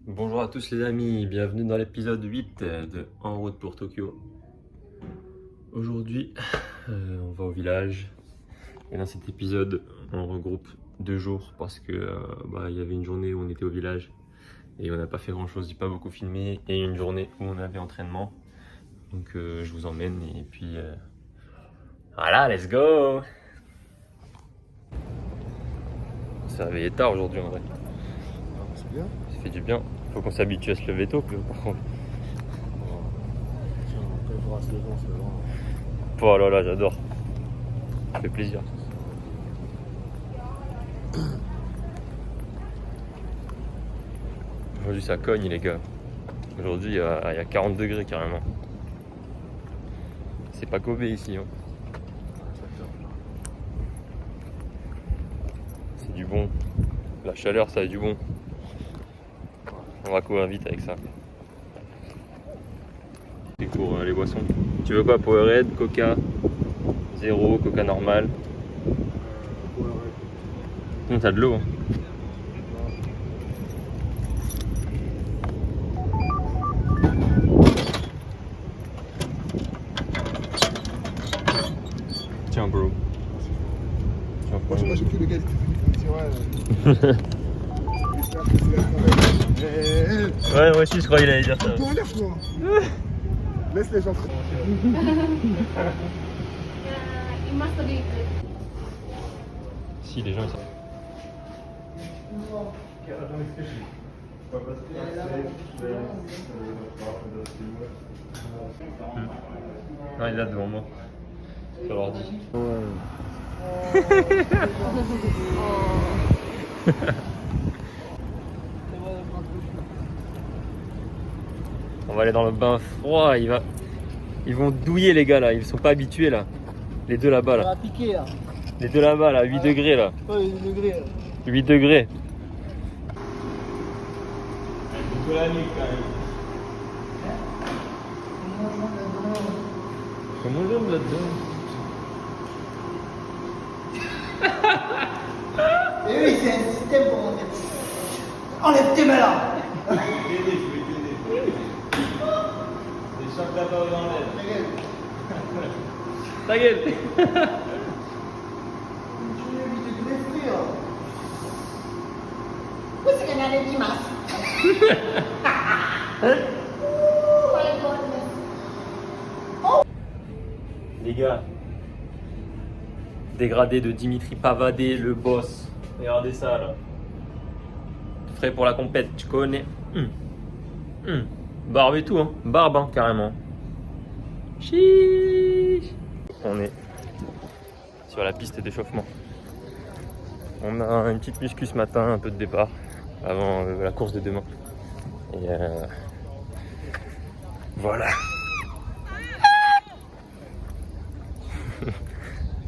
Bonjour à tous les amis, bienvenue dans l'épisode 8 de En route pour Tokyo. Aujourd'hui, on va au village et dans cet épisode, on regroupe 2 jours parce que il y avait une journée où on était au village et on n'a pas fait grand chose, j'ai pas beaucoup filmé, et une journée où on avait entraînement. Donc je vous emmène et puis voilà, let's go! On s'est réveillé tard aujourd'hui en vrai. C'est bien. Ça fait du bien. Faut qu'on s'habitue à se lever tôt par contre. Quand il faudra se lever, on se levera. Oh là là, j'adore. Ça fait plaisir. Aujourd'hui ça cogne les gars. Aujourd'hui il y a 40 degrés carrément. C'est pas Kobe ici. Hein. C'est du bon. La chaleur ça a du bon. On va courir vite avec ça. Et pour les boissons. Tu veux quoi? Powerade, Coca, zéro, Coca normal. Non, t'as de l'eau. Hein. Tiens bro. Tiens, Moi, j'ai pris le gars, il dit ouais. Ouais, moi aussi je crois qu'il allait dire ça. Enlève-moi. Laisse les gens. Si les gens ils savent. Non, il est là devant moi. Sur l'ordi. On va aller dans le bain froid, ils vont douiller les gars là, ils sont pas habitués là. Les deux là-bas là. Piqué là. Les deux là-bas là, 8 degrés là. Oh, les degrés là. 8 degrés. Comment j'aime là-dedans? Et oui, c'est un système pour rentrer. Enlève tes mains là. Des chocs d'abord dans l'air. Ta gueule. Tu veux lui te détruire. Oui, c'est qu'il y a des dimanches. Les gars, dégradé de Dimitri Pavadé, le boss. Regardez ça là. Frais pour la compète, tu connais. Barbe et tout, hein. Barbe, hein, carrément. Chiii. On est sur la piste d'échauffement. On a une petite muscu ce matin, un peu de départ avant la course de demain. Et voilà.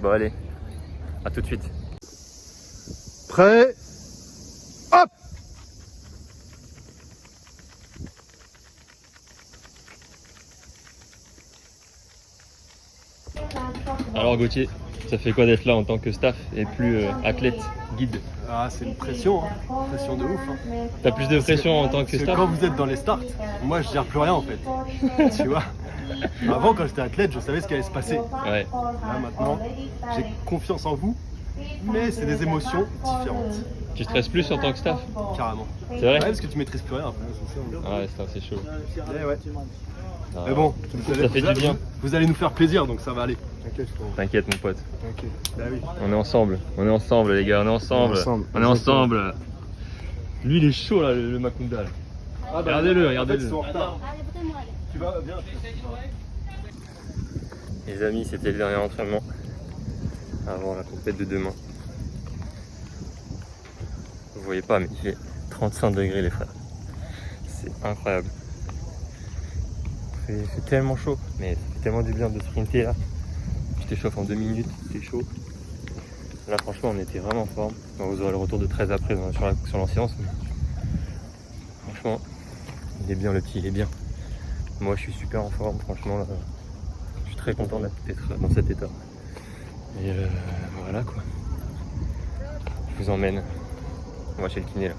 Bon allez, à tout de suite. Prêt. Hop. Alors Gauthier, ça fait quoi d'être là en tant que staff et plus athlète, guide? Ah, c'est une pression, hein. Pression de ouf. Hein. T'as plus de pression en tant que Parce que staff? quand vous êtes dans les starts, moi je gère plus rien en fait. Tu vois. Avant, quand j'étais athlète, je savais ce qui allait se passer. Ouais. Là maintenant, j'ai confiance en vous, mais c'est des émotions différentes, Tu stresses plus en tant que staff? carrément. C'est vrai? Ouais, parce que tu maîtrises plus rien. Après. Ah ouais, c'est chaud. Eh ouais. Ah, Mais bon, ça fait du bien. Vous allez nous faire plaisir, donc ça va aller. T'inquiète, frérot. T'inquiète mon pote. T'inquiète. Bah oui. On est ensemble les gars, on est ensemble. On est ensemble. Lui il est chaud là, le Makunda là. Ah, bah, Regardez-le, en fait, regardez-le. ils sont en retard. Tu vas bien. Les amis, c'était le dernier entraînement avant la compète de demain. Vous voyez pas, mais il fait 35 degrés les frères. C'est incroyable. Il fait tellement chaud, mais ça fait tellement du bien de sprinter là. Tu t'échauffes en 2 minutes, c'est chaud. Là franchement on était vraiment en forme. Bon, vous aurez le retour de 13 après sur l'ancience. Mais... franchement, il est bien le petit, il est bien. Moi je suis super en forme, franchement là. Je suis très content d'être dans cet état. Et voilà quoi. Je vous emmène. On va chez le kiné là.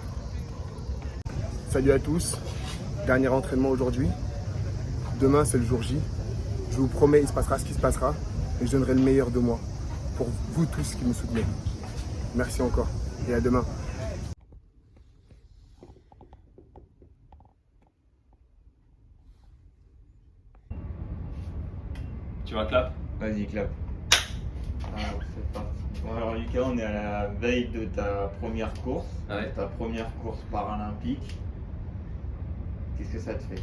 Salut à tous. Dernier entraînement aujourd'hui. Demain, c'est le jour J. Je vous promets, il se passera ce qui se passera. Et je donnerai le meilleur de moi pour vous tous qui me soutenez. Merci encore et à demain. Tu vas clap? Vas-y, clap. Alors, c'est parti. Bon, alors, Lucas, on est à la veille de ta première course. Ouais. Ta première course paralympique. Qu'est-ce que ça te fait?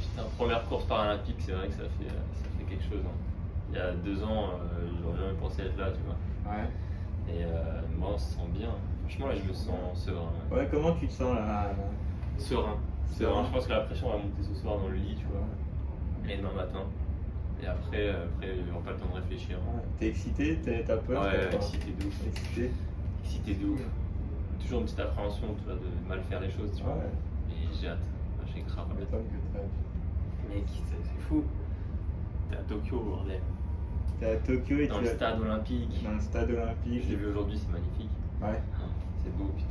Putain, première course paralympique, c'est vrai que ça fait quelque chose. Hein. Il y a 2 ans, j'aurais jamais pensé être là, tu vois. Ouais. Et moi, on se sent bien. Franchement, là, je me sens serein. Ouais, comment tu te sens là? Serein. Serein. Je pense que la pression va monter ce soir dans le lit, tu vois. Et demain matin. Et après, il n'y aura pas le temps de réfléchir. Ouais. T'es excité? T'as peur? Ouais, excité de ouf. Excité? Excité de ouf. Toujours une petite appréhension, tu vois, de mal faire les choses, tu vois. Ouais. Et j'ai hâte. J'ai grave Ça hâte. m'étonne que t'as. Mec, c'est fou. T'es à Tokyo, bordel. T'es à Tokyo et Dans tu le vas stade olympique. dans le stade olympique. Je l'ai vu aujourd'hui, c'est magnifique. Ouais. Ah, c'est beau, putain.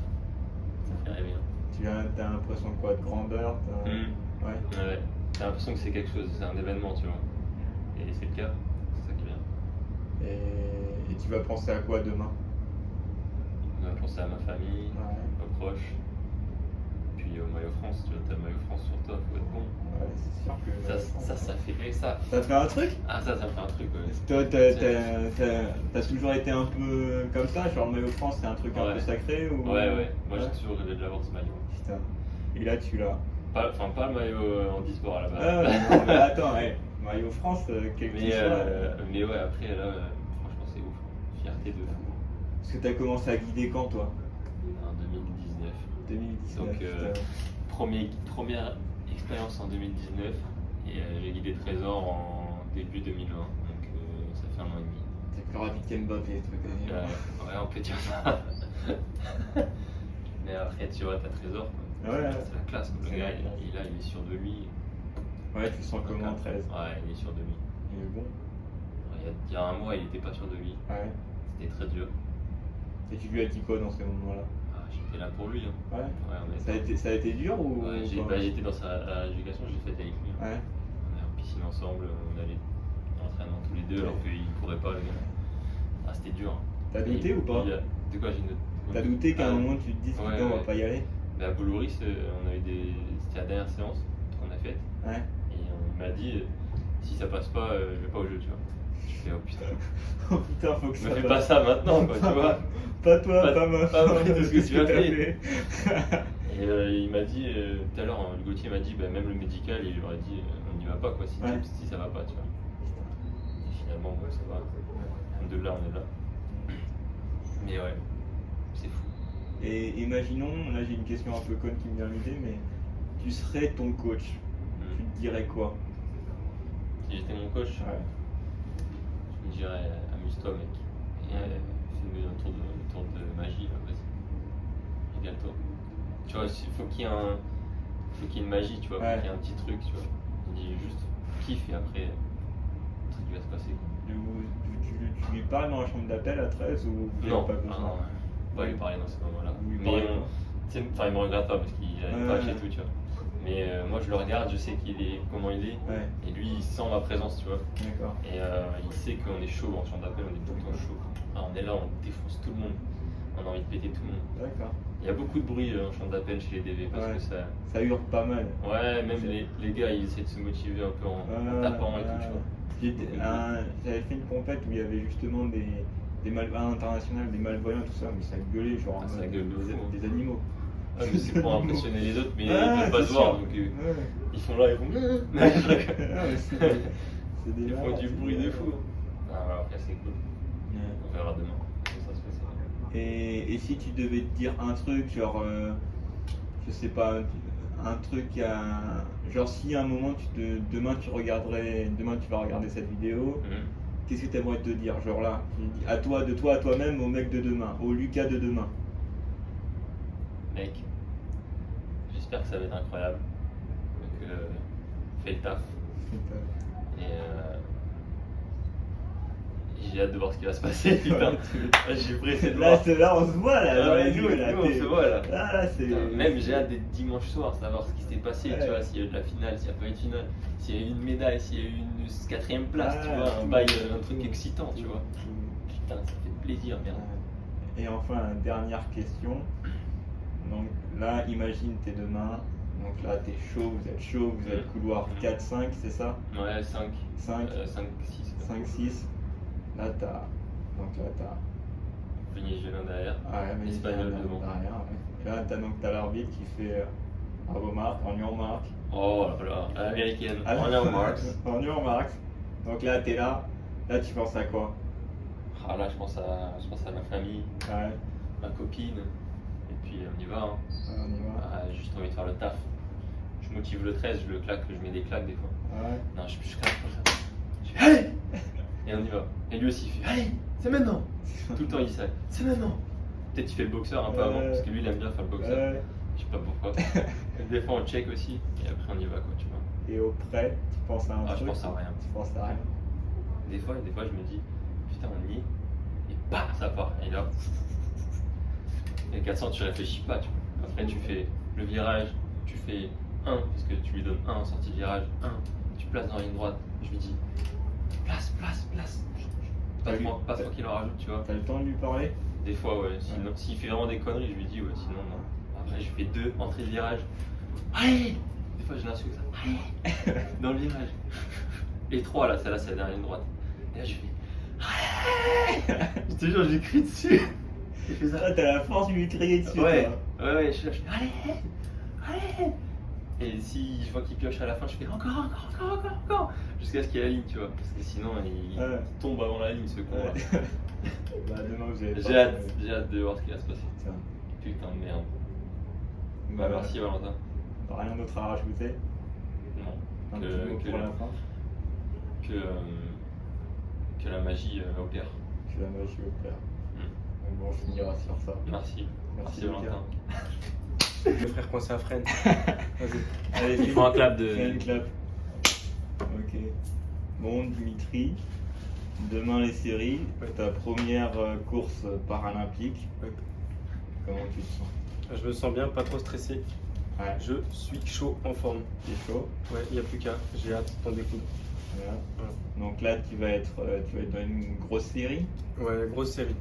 Ça fait rêver. Hein. T'as l'impression de quoi? De grandeur? Ouais. Ouais. T'as l'impression que c'est quelque chose, c'est un événement, tu vois. Et c'est le cas, c'est ça qui est bien. Et tu vas penser à quoi demain? On va penser à ma famille, Ouais. aux proches. Puis au maillot France, tu vois, t'as le maillot France sur toi, faut être bon. Ouais, c'est sûr que. Ça fait ça. Ça te fait un truc? Ah, ça fait un truc, ouais. Toi, t'as toujours été un peu comme ça? Genre, le maillot France, c'est un truc un Ouais. peu sacré ou... Ouais. Moi, Ouais. j'ai toujours rêvé de l'avoir ce maillot. Putain. Et là, tu l'as. Pas le maillot en e-sport à la base. Ah, non, mais attends, ouais. Maillot France, quel qu'il soit. Mais ouais, après, là, franchement, c'est ouf. Fierté de fou. Parce que t'as commencé à guider quand, toi? En 2019. 2019. Donc, putain. première expérience en 2019 et j'ai guidé Trésor en début 2020, donc ça fait 1 an et demi. T'es plus rapide qu'Mbappé, ce truc à dire. Ouais, on peut dire ça. Mais après, tu vois, t'as Trésor, quoi. Ouais. C'est la classe, quoi. Le C'est gars, la classe. il est sûr de lui. Ouais, tu sens comment, 13? Ouais, il est sûr de lui. Il est bon. Il y a 1 mois, il était pas sûr de lui. Ouais. C'était très dur. Et tu lui as dit quoi dans ces moments-là? Ah, j'étais là pour lui. Hein. Ouais. Ouais, Ça a été dur ou Ouais, pas? j'étais dans sa éducation, j'ai fait avec lui. Ouais. On est en piscine ensemble, on allait en entraînement tous les deux alors qu'il ne courait pas, le gars. Ah, c'était dur. Hein. T'as douté ou pas? De quoi j'ai une... T'as douté qu'à un moment tu te dises Ouais, putain, on va ouais. pas y aller? Mais à Boulouris, on a eu c'était la dernière séance qu'on a faite. Ouais. Et on m'a dit, si ça passe pas, je vais pas au jeu, tu vois. Je fais, oh putain. Oh putain, faut que Je ça me fais passe. pas ça maintenant, quoi, tu vois. Pas toi, Pas- pas moi. pas moi, tout ce que tu as t'as fait. Et il m'a dit, tout à l'heure, hein, le Gauthier m'a dit, bah, même le médical, il leur a dit, on n'y va pas, quoi, Ouais. si ça va pas, tu vois. Et finalement, bon, ça va. Alhamdoulilah, on est là. Mais ouais, c'est fou. Et imaginons, là j'ai une question un peu conne qui me vient à l'idée, mais tu serais ton coach, tu te dirais quoi? Si j'étais mon coach, Ouais. je me dirais, amuse-toi, mec. Et fais-nous un tour de magie, là, vas-y. Régale-toi. Tu vois, il faut qu'il y ait une magie, tu vois, Ouais. faut qu'il y ait un petit truc, tu vois. Il dit juste kiffe et après, le truc va se passer. Tu lui parles dans la chambre d'appel à 13 ou vous Non, avez pas besoin? non, pas lui parler dans ce moment-là. Vous lui Mais parlez tu sais, il me regarde pas parce qu'il n'arrive pas Ouais. chez tout, tu vois. Mais moi je le regarde, je sais comment il est. Ouais, Et lui il sent ma présence, tu vois. d'accord. Et il sait qu'on est chaud en chambre d'appel, on est tout le temps chaud. Ah, on est là, on défonce tout le monde. On a envie de péter tout le monde. D'accord. Il y a beaucoup de bruit en chambre d'appel chez les DV parce Ouais. que ça. Ça hurle pas mal. Ouais, même les gars ils essaient de se motiver un peu en tapant et tout, tu vois. J'avais fait une compète où il y avait justement des malvoyants internationaux, des malvoyants, tout ça, mais ça gueulait genre Ah, ça gueule de fou, hein. des animaux. Ah, mais c'est pour impressionner les autres, mais ils Ouais, peuvent pas c'est se voir sûr. donc Ouais. ils sont là, ils font. Ah, mais c'est des Ils font malades, du c'est bruit des de fou. malades. Ah, voilà, après c'est cool. Ouais. On verra demain. Comment ça se fait ça. Et si tu devais te dire un truc, genre, je sais pas, un truc genre si à un moment demain tu vas regarder cette vidéo, qu'est-ce que tu aimerais te dire, genre là, tu dis à toi, de toi à toi-même, au mec de demain, au Lucas de demain. Mec, j'espère que ça va être incroyable. Donc fais le taf. J'ai hâte de voir ce qui va se passer, putain. J'ai pressé de Là, voir. là, on se voit là, dans les nous, yeux, là. on se voit là. Là, c'est. Putain, même j'ai hâte d'être dimanche soir, savoir ce qui s'est passé, Ouais. tu vois, s'il y a eu de la finale, s'il n'y a pas eu de finale, s'il y a eu une médaille, s'il y a eu une 4ème place, tu Ouais, vois, un tout. bail, un truc excitant, tu vois. Putain, ça fait plaisir, merde. Et enfin, dernière question. Donc là, imagine t'es demain. Donc là, t'es chaud, vous êtes chaud, vous êtes couloir 4-5, c'est ça? Ouais, 5, 5, 6. 5-6. Là, t'as. Donc là, t'as. Venezuela derrière. Ouais, mais Espagnol il y a devant. derrière, ouais. Là, t'as l'arbitre qui fait à vos marques, en your mark. Oh là là, américaine. On est en mars. En your mark. Donc là, t'es là. Là, tu penses à quoi? Ah là, je pense à ma famille, Ouais, ma copine. Et puis on y va. Hein. on y va. Ah, j'ai juste envie de faire le taf. Je motive le 13, je le claque, je mets des claques des fois. Ouais. Non, je claque comme ça. Je fais allez. Et on y va. Et lui aussi il fait allez, c'est maintenant. Tout le temps il sait, c'est maintenant. Peut-être il fait le boxeur un peu avant, parce que lui il aime bien faire le boxeur. Ouais. Je sais pas pourquoi. Et des fois on check aussi, et après on y va quoi, tu vois. Et au prêt, tu penses à un Ah, truc? je pense à rien. Tu penses à rien. Des fois je me dis, putain on y est, et bam, ça part. Et là, et 400 tu réfléchis pas, tu vois. Après tu fais le virage, tu fais 1, parce que tu lui donnes 1 en sortie de virage, 1, tu places dans la ligne droite, je lui dis, place. Pas trop qu'il en rajoute, tu vois. T'as le temps de lui parler? Des fois, ouais. Sinon, s'il fait vraiment des conneries, je lui dis, ouais, sinon, non. Après, je fais 2 entrées de virage. Allez! Des fois, je l'insulte ça. Allez! Dans le virage. Et 3, là, celle-là, c'est la dernière ligne droite. Et là, je fais. Allez! Je te jure, j'ai crié dessus. Je fais ça. Ah, t'as la force de lui crier dessus, Ouais, toi. ouais, je suis là, je fais allez! Et si je vois qu'il pioche à la fin, je fais encore. Jusqu'à ce qu'il y ait la ligne, tu vois. Parce que sinon, il Ouais. tombe avant la ligne, ce con. là. Ouais. Bah, demain, vous avez J'ai hâte de voir ce qui va se passer. Tiens. Putain de merde. Bah, Merci Valentin. T'as rien d'autre à rajouter? Non. Un petit mot pour la fin? Que la magie opère. Que la magie opère. Donc bon, on finira sur ça. Merci. Merci, Valentin. Lucas. Le frère coincé à Fresnes. Vas-y. Allez, Il faut un clap de. fais une clap. Ok. Bon, Dimitri, demain les séries, ta première course paralympique. Ouais. Comment tu te sens? Je me sens bien, pas trop stressé. Ouais, Je suis chaud en forme. t'es chaud. Ouais, il n'y a plus qu'à. J'ai hâte d'en découdre. Voilà. Voilà. Donc là, tu vas être dans une grosse série. Ouais, grosse série.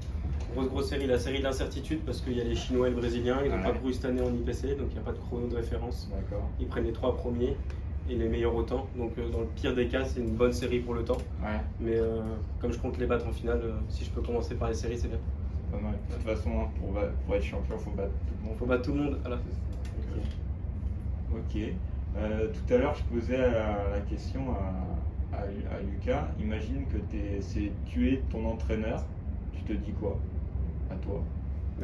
Grosse série. La série de l'incertitude parce qu'il y a les Chinois et le Brésilien. Ils n'ont Ouais. pas couru cette année en IPC, donc il n'y a pas de chrono de référence. D'accord. Ils prennent les 3 premiers et les meilleurs au temps. Donc dans le pire des cas, c'est une bonne série pour le temps. Ouais, Mais comme je compte les battre en finale, si je peux commencer par les séries, c'est bien. pas mal. De toute façon, hein, pour être champion, faut battre tout le monde. Faut battre tout le monde à la Ok. Tout à l'heure, je posais la question à Lucas. Imagine que tu es ton entraîneur. Tu te dis quoi? À toi.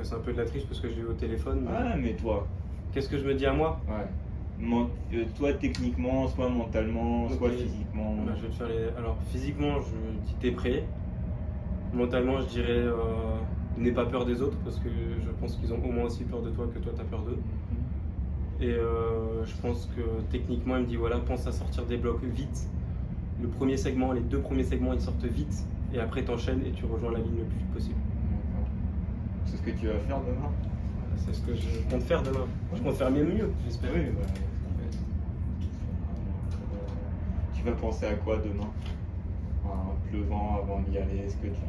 C'est un peu de la triche parce que je l'ai eu au téléphone. Mais Ah, mais toi. qu'est-ce que je me dis à moi? Ouais. Toi, techniquement, soit mentalement, soit Ok. physiquement. Bah, je vais te faire les... Alors, physiquement, je dis t'es prêt. Mentalement, je dirais n'aie pas peur des autres parce que je pense qu'ils ont au moins aussi peur de toi que toi t'as peur d'eux. Et je pense que techniquement, il me dit voilà, pense à sortir des blocs vite. Le premier segment, les 2 premiers segments, ils sortent vite. Et après, t'enchaînes et tu rejoins la ligne le plus vite possible. D'accord. C'est ce que tu vas faire demain? Voilà, c'est ce que je compte faire demain. Je compte faire mieux, j'espère. Oui, bah, tu vas penser à quoi demain? En pleuvant avant d'y aller, est-ce que tu...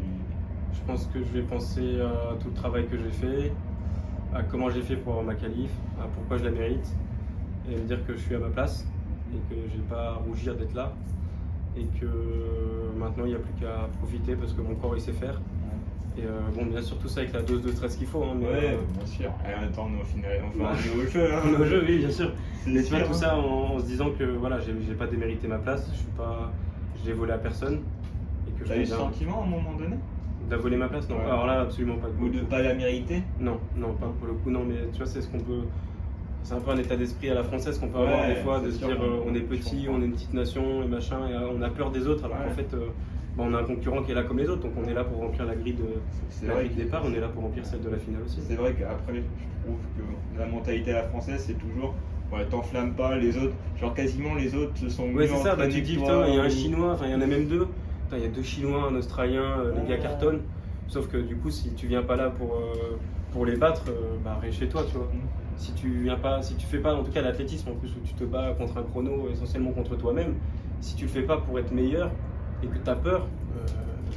Je pense que je vais penser à tout le travail que j'ai fait, à comment j'ai fait pour avoir ma qualif, à pourquoi je la mérite, et me dire que je suis à ma place et que j'ai pas à rougir d'être là, et que maintenant il n'y a plus qu'à profiter parce que mon corps il sait faire. Et bon, bien sûr tout ça avec la dose de stress qu'il faut, hein, mais Ouais, bien sûr. Et attends, au final, on fait un nouveau jeu. Hein. au jeu, oui, bien sûr. C'est Mais tu vois sûr, tout hein. ça en se disant que voilà, j'ai pas démérité ma place, j'ai volé à personne. Et que T'as je eu ce sentiment à un moment donné? T'as volé ma place? Non, Ouais. alors là absolument pas. Ou de pas la mériter? Non, pas pour le coup, non, mais tu vois, c'est ce qu'on peut. C'est un peu un état d'esprit à la française qu'on peut avoir Ouais, des fois, de c'est se sûr, dire on est je petit, comprends. on est une petite nation et machin, et on a peur des autres, alors Ouais. qu'en fait, on a un concurrent qui est là comme les autres, donc on est là pour remplir la grille de, C'est la vrai grille de que- départ, on est là pour remplir celle de la finale aussi. C'est vrai qu'après, je trouve que la mentalité à la française, c'est toujours ouais, t'enflammes pas, les autres, genre quasiment les autres se sont Ouais, c'est ça, bah, tu entraînés dis que putain, toi, il y a un ou- chinois, enfin il y en a même 2, il y a 2 Chinois, un Australien, les gars cartonnent. Sauf que du coup, si tu viens pas là pour les battre, bah reste chez toi, tu vois. Si tu fais pas, en tout cas l'athlétisme en plus, où tu te bats contre un chrono, essentiellement contre toi-même, si tu le fais pas pour être meilleur et que tu as peur,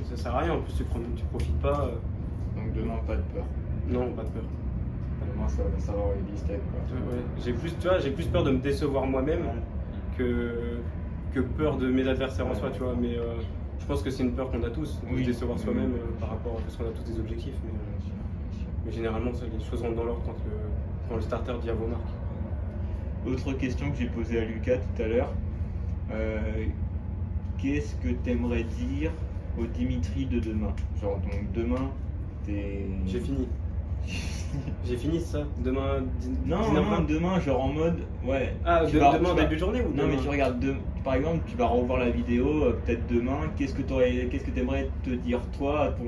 ça sert à rien. En plus, tu profites pas. Donc demain, pas de peur. Non, pas de peur. Demain, ça va avoir les steaks, quoi. Ouais. J'ai plus peur de me décevoir moi-même que peur de mes adversaires en soi, tu vois. Mais je pense que c'est une peur qu'on a tous, de se décevoir soi-même par rapport, parce qu'on a tous des objectifs. Mais généralement, les choses rentrent dans l'ordre quand le starter dit à vos marques. Autre question que j'ai posée à Lucas tout à l'heure. Qu'est-ce que tu aimerais dire au Dimitri de demain? Genre, donc demain, t'es. J'ai fini. J'ai fini ça. Demain. Non, demain, genre en mode. Ouais. Ah, demain, début de journée ou non, demain? mais tu regardes, par exemple, tu vas revoir la vidéo, peut-être demain. Qu'est-ce que tu aimerais te dire, toi, pour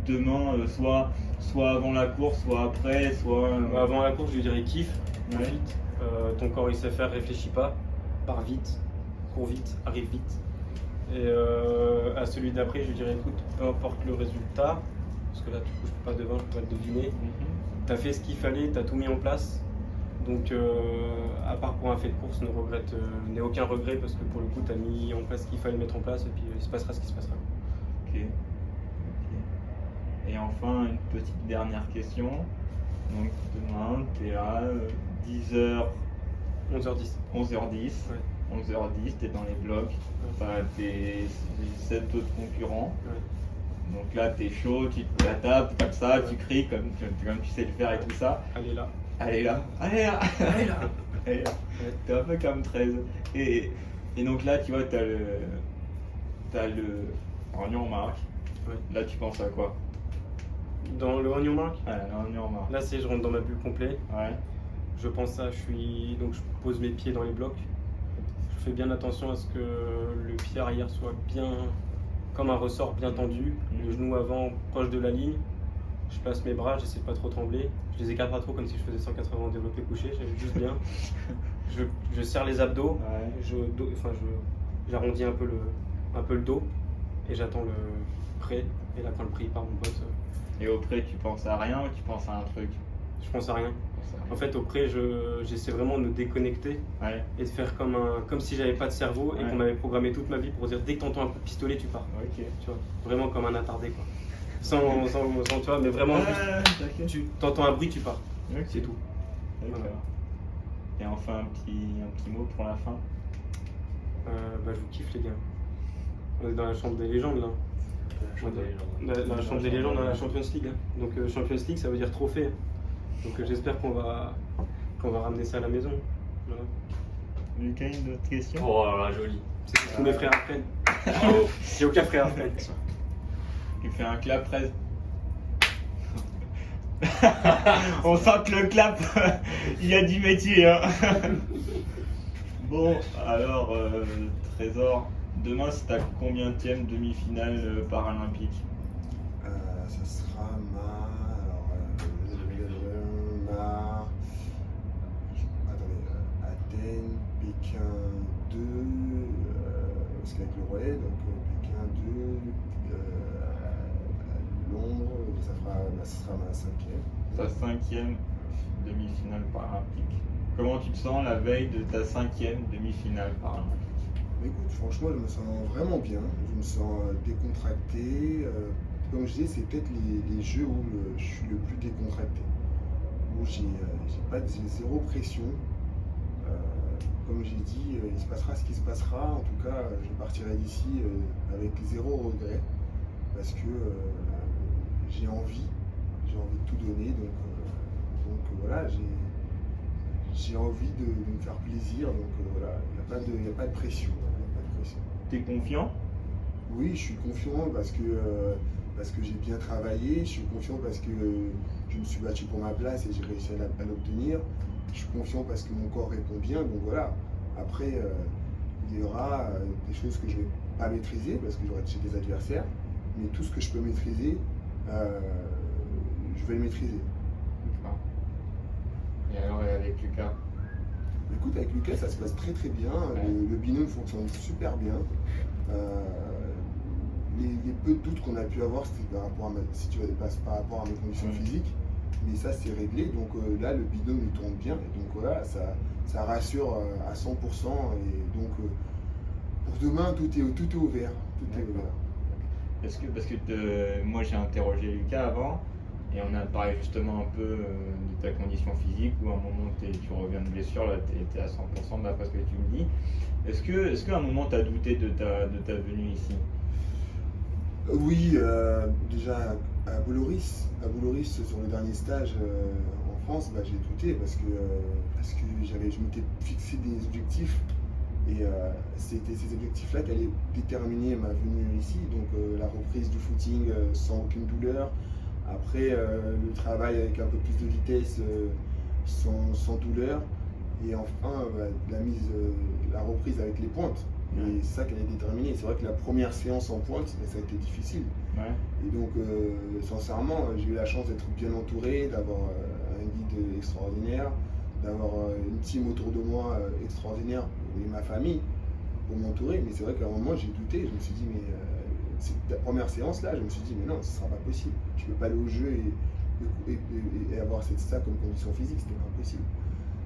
demain, soit avant la course, soit après, soit. Avant la course, je lui dirais kiffe, Ouais. vite. Ton corps il sait faire, réfléchis pas, pars vite, cours vite, arrive vite. Et à celui d'après, je lui dirais écoute, peu importe le résultat, parce que là, du coup, je peux pas deviner, je peux pas le deviner. T'as fait ce qu'il fallait, t'as tout mis en place. Donc, à part pour un fait de course, n'aie aucun regret parce que pour le coup, t'as mis en place ce qu'il fallait mettre en place et puis il se passera ce qui se passera. Ok. Et enfin, une petite dernière question. Donc demain, t'es là, 10h, 11h10. 11h10. Ouais. 11h10, t'es dans les blocs. T'as tes 7 autres concurrents. Ouais. Donc là, t'es chaud, tu te la tapes comme ça, tu cries comme tu sais le faire et tout ça. Allez là. Allez là, allez là, allez là, allez là. Ouais. T'es un peu comme 13. Et donc là, tu vois, t'as le Ornion marque. Ouais. Là, tu penses à quoi? Dans le Onion Mark, Ouais, l'Ornion marque. là je rentre dans ma bulle complet. Ouais. Je pense à donc je pose mes pieds dans les blocs. Je fais bien attention à ce que le pied arrière soit bien comme un ressort bien tendu, le genou avant proche de la ligne. Je place mes bras, j'essaie de pas trop trembler. Je les écarte pas trop comme si je faisais 180 en développé couché, j'aime juste bien. Je serre les abdos, Ouais. j'arrondis un peu le dos et j'attends le prêt. Et là quand le prêt part mon pote, Et au pré, tu penses à rien ou tu penses à un truc? je pense à rien. Tu penses à rien. En fait, au pré, j'essaie vraiment de me déconnecter Ouais. et de faire comme si j'avais pas de cerveau et Ouais. qu'on m'avait programmé toute ma vie pour dire dès que t'entends un coup de pistolet, tu pars. Ok. Tu vois, vraiment comme un attardé quoi. Sans tu vois, mais vraiment juste, tu t'entends un bruit, tu pars. Ok. C'est tout. D'accord. Voilà. Et enfin, un petit mot pour la fin. Je vous kiffe les gars. On est dans la chambre des légendes là. La chambre des légendes dans la Champions League. Hein. Donc Champions League, ça veut dire trophée. Donc j'espère qu'on va ramener ça à la maison. Voilà. Lucas, une autre question? Oh là, joli. C'est ce que tous mes frères apprennent. J'ai aucun frère après. Tu fais un clap 13. On sent que le clap, il y a du métier. Hein. Bon, alors, Trésor, demain c'est ta combienième demi-finale paralympique? Ça sera Athènes, Pékin 2, parce qu'avec le relais, donc Pékin 2, Londres, ça sera ma 5e. Ta 5e demi-finale paralympique. Comment tu te sens la veille de ta 5e demi-finale paralympique? Écoute, franchement, je me sens vraiment bien, je me sens décontracté. Comme je disais, c'est peut-être les jeux où je suis le plus décontracté, où j'ai zéro pression. Comme j'ai dit, il se passera ce qui se passera. En tout cas, je partirai d'ici avec zéro regret, parce que j'ai envie de tout donner. Donc voilà, j'ai envie de me faire plaisir. Donc voilà, il n'y a pas de pression. T'es confiant? Oui, je suis confiant parce que j'ai bien travaillé, je suis confiant parce que je me suis battu pour ma place et j'ai réussi à l'obtenir. Je suis confiant parce que mon corps répond bien, donc voilà. Après, il y aura des choses que je ne vais pas maîtriser parce que j'ai des adversaires, mais tout ce que je peux maîtriser, je vais le maîtriser. Et alors, avec Lucas? Écoute, avec Lucas, ça se passe très très bien. Ouais. Le binôme fonctionne super bien. les peu de doutes qu'on a pu avoir, c'était par rapport à par rapport à mes conditions physiques. Mais ça, c'est réglé. Donc là, le binôme, il tourne bien. Et donc voilà, ça rassure à 100%. Et donc, pour demain, tout est ouvert. Tout est ouvert. Parce que moi, j'ai interrogé Lucas avant. Et on a parlé justement un peu de ta condition physique, où à un moment tu reviens de blessure, là tu étais à 100% d'après ce que tu me dis. Est-ce qu'à un moment tu as douté de ta venue ici? Oui, déjà à Boulhoris, sur le dernier stage en France, bah, j'ai douté parce que je m'étais fixé des objectifs et c'était ces objectifs-là qui allaient déterminer ma venue ici. Donc la reprise du footing sans aucune douleur. Après, le travail avec un peu plus de vitesse sans douleur. Et enfin, la reprise avec les pointes. Et c'est ça qui allait déterminer. C'est vrai que la première séance en pointe, ça a été difficile. Ouais. Et donc, sincèrement, j'ai eu la chance d'être bien entouré, d'avoir un guide extraordinaire, d'avoir une team autour de moi extraordinaire et ma famille pour m'entourer. Mais c'est vrai qu'à un moment, j'ai douté. Je me suis dit, mais la première séance là, je me suis dit, mais non, ce sera pas possible. Tu peux pas aller au jeu et avoir ça comme condition physique, c'était pas possible.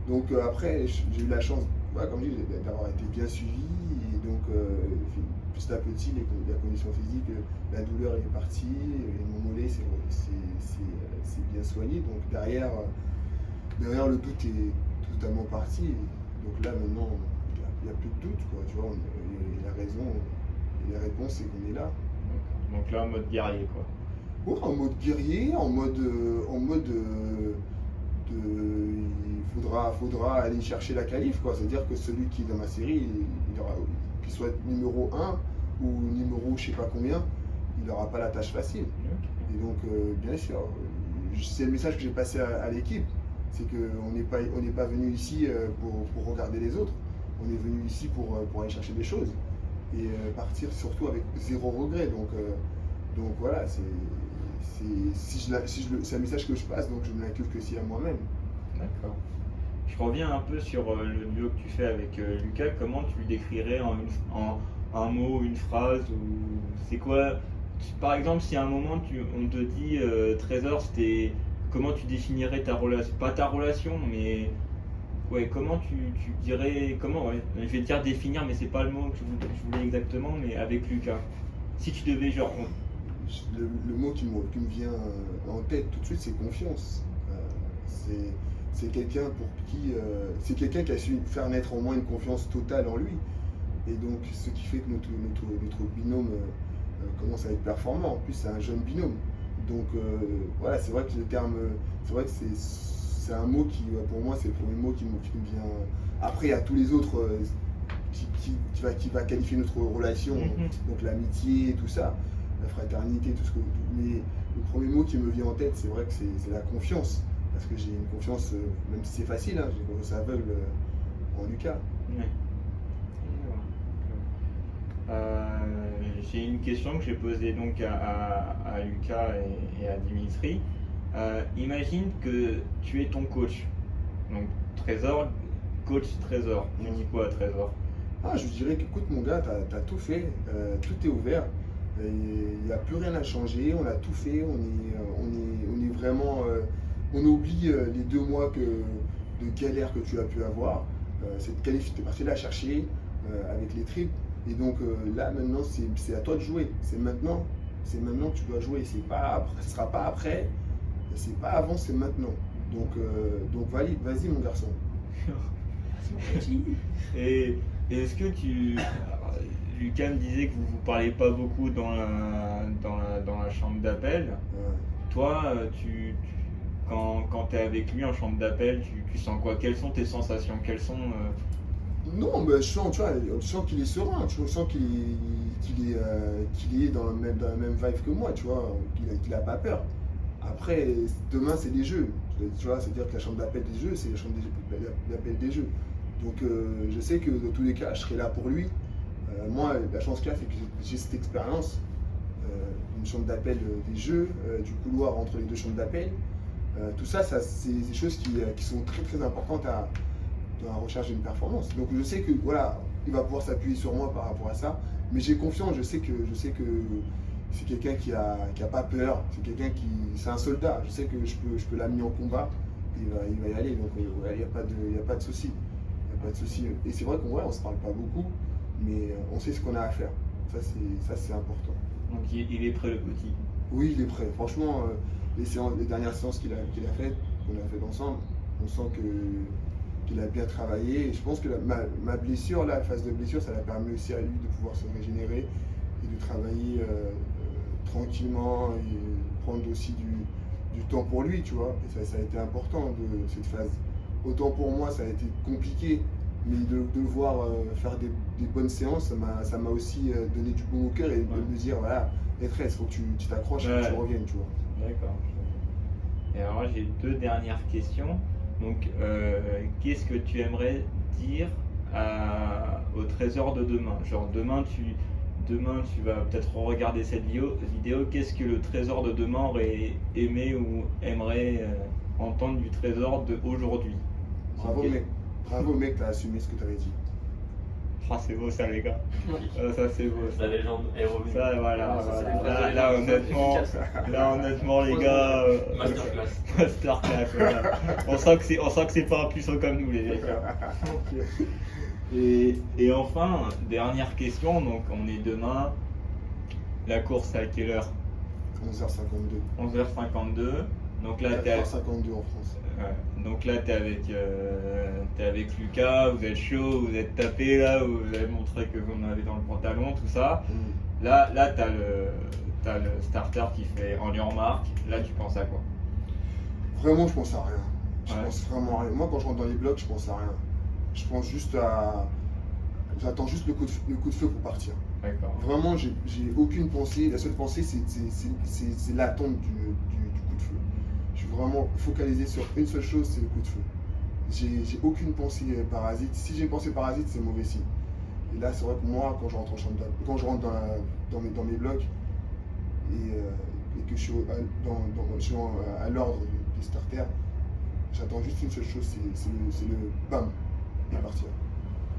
Donc après, j'ai eu la chance, comme je dis, d'avoir été bien suivi. Et donc, petit à petit, la condition physique, la douleur est partie, et mon mollet, c'est bien soigné. Donc derrière, le doute est totalement parti. Donc là, maintenant, il n'y a plus de doute, quoi. Tu vois, la raison. Et la réponse, c'est qu'on est là. Donc là, en mode guerrier, quoi. Ouais, en mode guerrier, il faudra aller chercher la qualif, quoi. C'est-à-dire que celui qui est dans ma série, qu'il soit numéro 1 ou numéro je sais pas combien, il n'aura pas la tâche facile. Et donc, bien sûr, c'est le message que j'ai passé à l'équipe. C'est qu'on n'est pas venu ici pour regarder les autres. On est venu ici pour aller chercher des choses. Et partir surtout avec 0 regret. Donc voilà, c'est un message que je passe, donc je ne l'inculque aussi à moi-même. D'accord. Je reviens un peu sur le duo que tu fais avec Lucas. Comment tu le décrirais en un mot, une phrase, ou c'est quoi? Par exemple, si à un moment on te dit Trésor, c'était comment tu définirais ta relation? Pas ta relation, mais ouais, comment tu dirais, je vais te dire définir, mais c'est pas le mot que je voulais exactement, mais avec Lucas. Si tu devais genre. Le mot qui me vient en tête tout de suite, c'est confiance. C'est quelqu'un c'est quelqu'un qui a su faire naître en moi une confiance totale en lui. Et donc, ce qui fait que notre binôme commence à être performant. En plus, c'est un jeune binôme. Donc, voilà, c'est vrai que c'est un mot qui, pour moi, c'est le premier mot qui me vient. Après, il y a tous les autres qui va qualifier notre relation, donc l'amitié, tout ça, la fraternité, tout ce que. Mais le premier mot qui me vient en tête, c'est vrai que c'est la confiance. Parce que j'ai une confiance, même si c'est facile, j'ai une confiance aveugle en Lucas. Ouais. J'ai une question que j'ai posée donc à Lucas et à Dimitri. Imagine que tu es ton coach. Donc Trésor, coach Trésor. Tu dis quoi à Trésor? Je dirais qu'écoute mon gars, t'as tout fait, tout est ouvert. Il n'y a plus rien à changer, on a tout fait, on est vraiment. On oublie les 2 mois de galère que tu as pu avoir. Cette qualif, tu es parti la chercher avec les tripes. Et donc là, maintenant, c'est à toi de jouer. C'est maintenant que tu dois jouer. Ce ne sera pas après, c'est pas avant, c'est maintenant. Donc vas-y, mon garçon. Et est-ce que Lucas me disait que vous ne parlez pas beaucoup dans la chambre d'appel. Ouais. Toi, quand tu es avec lui en chambre d'appel, tu sens quoi? Quelles sont tes sensations? Non, mais je sens qu'il est serein, je sens qu'il est dans la même vibe que moi, tu vois, qu'il n'a pas peur. Après, demain, c'est des jeux. Tu vois, c'est-à-dire que la chambre d'appel des jeux, c'est la chambre d'appel des jeux. Donc, je sais que dans tous les cas, je serai là pour lui. Moi, la chance qu'il y a, c'est que j'ai cette expérience, une chambre d'appel des jeux, du couloir entre les 2 chambres d'appel. Tout ça, c'est des choses qui sont très très importantes dans la recherche d'une performance. Donc je sais que voilà, il va pouvoir s'appuyer sur moi par rapport à ça, Mais j'ai confiance, je sais que c'est quelqu'un qui a pas peur, c'est un soldat. Je sais que je peux l'amener en combat, et il va y aller, donc il n'y a pas de souci. Il y a pas de souci. Et c'est vrai qu'on se parle pas beaucoup, mais on sait ce qu'on a à faire. Ça c'est important. Donc il est prêt, le petit. Oui, il est prêt. Franchement, les dernières séances qu'on a faites ensemble, on sent qu'il a bien travaillé. Et je pense que ma blessure, la phase de blessure, ça l'a permis aussi à lui de pouvoir se régénérer et de travailler tranquillement et prendre aussi du temps pour lui, tu vois. Et ça a été important cette phase. Autant pour moi, ça a été compliqué, mais de devoir faire des bonnes séances, ça m'a aussi donné du bon au cœur et de me dire, voilà, maîtresse, faut que tu t'accroches et que tu reviennes, tu vois. D'accord. Et alors j'ai 2 dernières questions. Donc, qu'est-ce que tu aimerais dire au Trésor de demain? Genre demain tu vas peut-être regarder cette vidéo. Qu'est-ce que le Trésor de demain aurait aimé ou aimerait entendre du Trésor d'aujourd'hui? Bravo mec, t'as assumé ce que t'avais dit. Ah, c'est beau ça les gars. Ça c'est beau. La légende est revenue. Ça voilà. Ça, Là, c'est honnêtement les gars. Masterclass. Masterclass, voilà. On sent que c'est pas un puceau comme nous les gars. Et enfin, dernière question, donc on est demain. La course à quelle heure? 11h52. 11h52. Donc là t'es 4h52 en France. donc là t'es avec Lucas, vous êtes chaud, vous êtes tapé là, vous avez montré que vous en avez dans le pantalon, tout ça. Là t'as le starter qui fait en your mark. Là tu penses à quoi? Vraiment, je pense à rien. Je pense vraiment à rien. Moi, quand je rentre dans les blocs, je pense à rien. Je pense juste à. J'attends juste le coup de feu pour partir. D'accord. Vraiment, j'ai aucune pensée. La seule pensée, c'est l'attente du coup de feu. Je suis vraiment focalisé sur une seule chose, c'est le coup de feu. J'ai aucune pensée parasite. Si j'ai une pensée parasite, c'est mauvais signe. Et là, c'est vrai que moi, quand je rentre dans mes blocs et que je suis à l'ordre des starters, j'attends juste une seule chose, c'est le bam, et partir.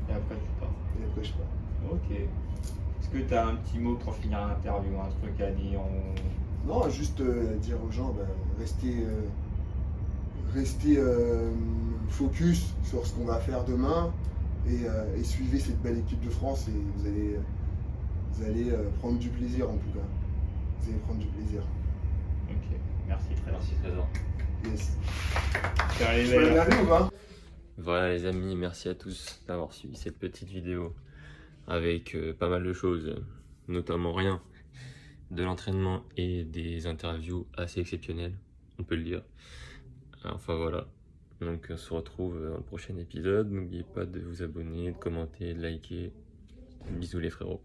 Et après tu pars. Et après, je pars. Ok. Est-ce que tu as un petit mot pour finir l'interview, un truc à dire? Non, juste dire aux gens, restez focus sur ce qu'on va faire demain et suivez cette belle équipe de France et vous allez prendre du plaisir en tout cas. Vous allez prendre du plaisir. Ok, merci très bien. Merci Trésor. Yes. T'es arrivé Je peux là. aller ou pas? Voilà les amis, merci à tous d'avoir suivi cette petite vidéo avec pas mal de choses, notamment rien, de l'entraînement et des interviews assez exceptionnelles, on peut le dire. Enfin voilà, donc on se retrouve dans le prochain épisode, n'oubliez pas de vous abonner, de commenter, de liker. Bisous les frérots.